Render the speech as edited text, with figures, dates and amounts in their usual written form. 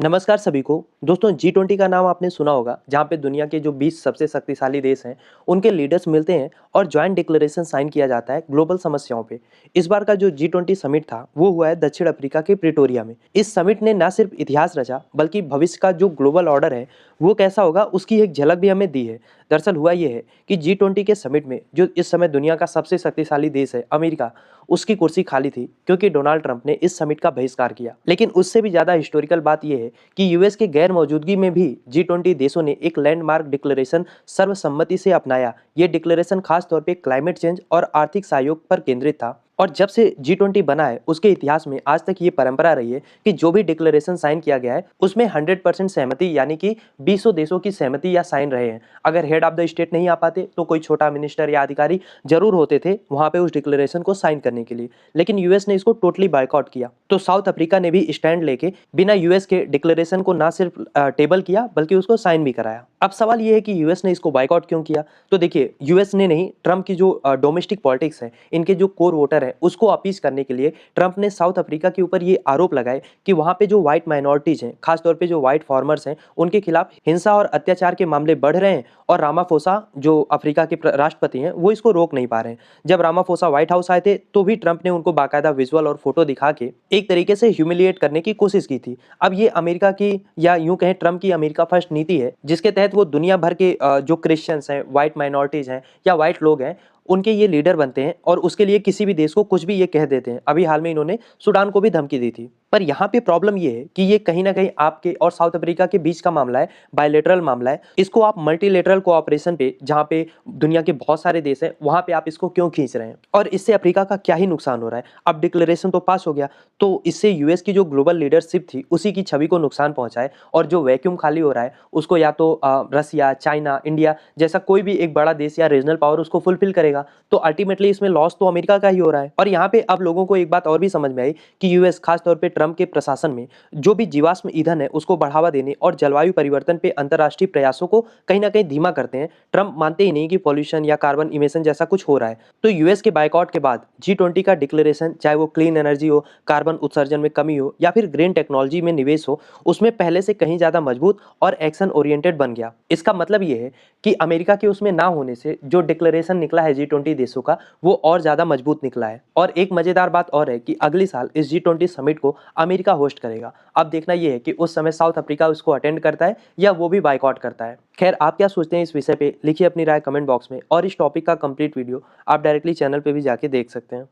नमस्कार सभी को। दोस्तों G20 का नाम आपने सुना होगा, जहाँ पे दुनिया के जो 20 सबसे शक्तिशाली देश हैं उनके लीडर्स मिलते हैं और जॉइंट डिक्लेरेशन साइन किया जाता है ग्लोबल समस्याओं पे। इस बार का जो G20 समिट था वो हुआ है दक्षिण अफ्रीका के प्रिटोरिया में। इस समिट ने न सिर्फ इतिहास रचा बल्कि भविष्य का जो ग्लोबल ऑर्डर है वो कैसा होगा उसकी एक झलक भी हमें दी है। दरअसल हुआ ये है कि G20 के समिट में जो इस समय दुनिया का सबसे शक्तिशाली देश है अमेरिका, उसकी कुर्सी खाली थी क्योंकि डोनाल्ड ट्रंप ने इस समिट का बहिष्कार किया। लेकिन उससे भी ज़्यादा हिस्टोरिकल बात यह है कि यूएस के गैर मौजूदगी में भी G20 देशों ने एक लैंडमार्क डिक्लेरेशन सर्वसम्मति से अपनाया। ये डिक्लेरेशन खास तौर पे क्लाइमेट चेंज और आर्थिक सहयोग पर केंद्रित था। और जब से G20 बना है उसके इतिहास में आज तक ये परंपरा रही है कि जो भी डिक्लेरेशन साइन किया गया है उसमें 100% सहमति यानी कि 200 देशों की सहमति या साइन रहे हैं। अगर हेड ऑफ द स्टेट नहीं आ पाते तो कोई छोटा मिनिस्टर या अधिकारी जरूर होते थे वहां पे उस डिक्लेरेशन को साइन करने के लिए। लेकिन यूएस ने इसको टोटली बायकॉट किया। तो साउथ अफ्रीका ने भी स्टैंड लेके बिना यूएस के डिक्लेरेशन को ना सिर्फ टेबल किया बल्कि उसको साइन भी कराया। अब सवाल ये है कि यूएस ने इसको बायकॉट क्यों किया। तो देखिए, यूएस ने नहीं, ट्रंप की जो डोमेस्टिक पॉलिटिक्स है, इनके जो कोर वोटर है उसको अपीज करने के लिए ट्रंप ने साउथ अफ्रीका के ऊपर ये आरोप लगाए कि वहां पे जो व्हाइट माइनॉरिटीज हैं, खासतौर पे जो व्हाइट फार्मर्स हैं, उनके खिलाफ हिंसा और अत्याचार के मामले बढ़ रहे हैं और रामाफोसा जो अफ्रीका के राष्ट्रपति हैं वो इसको रोक नहीं पा रहे हैं। जब रामाफोसा व्हाइट हाउस आए थे तो भी ट्रंप ने उनको बाकायदा विजुअल और फोटो दिखा के एक तरीके से ह्यूमिलिएट करने की कोशिश की थी। अब ये अमेरिका की या यूं कहें ट्रंप की अमेरिका फर्स्ट नीति है, जिसके तहत वो दुनिया भर के जो क्रिश्चियंस हैं, व्हाइट माइनॉरिटीज हैं या व्हाइट लोग हैं, उनके ये लीडर बनते हैं और उसके लिए किसी भी देश को कुछ भी ये कह देते हैं। अभी हाल में इन्होंने सूडान को भी धमकी दी थी। पर यहाँ पे प्रॉब्लम ये है कि ये कहीं ना कहीं आपके और साउथ अफ्रीका के बीच का मामला है, बायलैटरल मामला है। इसको आप मल्टीलेटरल कोऑपरेशन पे, जहाँ पे दुनिया के बहुत सारे देश हैं, वहां पे आप इसको क्यों खींच रहे हैं और इससे अफ्रीका का क्या ही नुकसान हो रहा है। अब डिक्लेरेशन तो पास हो गया तो इससे यूएस की जो ग्लोबल लीडरशिप थी उसी की छवि को नुकसान पहुंचा है और जो वैक्यूम खाली हो रहा है उसको या तो रसिया, चाइना, इंडिया जैसा कोई भी एक बड़ा देश या रीजनल पावर उसको फुलफिल करेगा। तो अल्टीमेटली इसमें लॉस तो अमेरिका का ही हो रहा है। और यहाँ पे अब लोगों को एक बात और भी समझ में आई कि यूएस खासतौर पे ट्रंप के प्रशासन में जो भी जीवाश्म ईंधन है उसको बढ़ावा देने और जलवायु परिवर्तन पे अंतर्राष्ट्रीय प्रयासों को कहीं ना कहीं धीमा करते हैं। ट्रंप मानते ही नहीं कि पॉल्यूशन या कार्बन इमिशन जैसा कुछ हो रहा है। तो यूएस के बायकॉट के बाद G20 का डिक्लेरेशन, चाहे वो क्लीन एनर्जी हो, कार्बन उत्सर्जन में कमी हो या फिर ग्रीन टेक्नोलॉजी में निवेश हो, उसमें पहले से कहीं ज्यादा मजबूत और एक्शन ओरिएंटेड बन गया। इसका मतलब ये है कि अमेरिका के उसमें ना होने से जो डिक्लेरेशन निकला है G20 देशों का वो और ज्यादा मजबूत निकला है। और एक मजेदार बात और है कि अगले साल इस G20 समिट को अमेरिका होस्ट करेगा। अब देखना यह है कि उस समय साउथ अफ्रीका उसको अटेंड करता है या वो भी बायकॉट करता है। खैर, आप क्या सोचते हैं इस विषय पे लिखिए अपनी राय कमेंट बॉक्स में और इस टॉपिक का कंप्लीट वीडियो आप डायरेक्टली चैनल पे भी जाके देख सकते हैं।